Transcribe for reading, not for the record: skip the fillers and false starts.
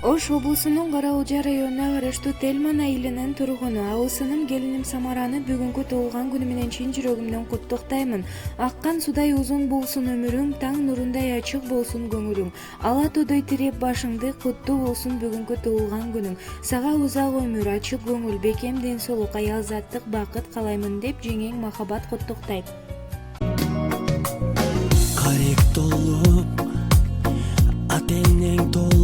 Ош облусунун Кара Уулжа районуна караштуу Телман айылынын тургуну. Абысыным, келиним Самараны бүгүнкү туулган күнү менен чын жүрөгүмдөн куттуктаймын. Аккан судай узун болсун өмүрүң, таң нурундай ачык болсун көңүлүң. Ала тодой тиреп башыңды, куттуу болсун бүгүнкү туулган күнүң. Сага узак өмүр, ачык көңүл, бекем ден соолук, аялзаттык бакыт каалаймын деп жеңең Махабат куттуктайт. Карек толуп, атенең толуп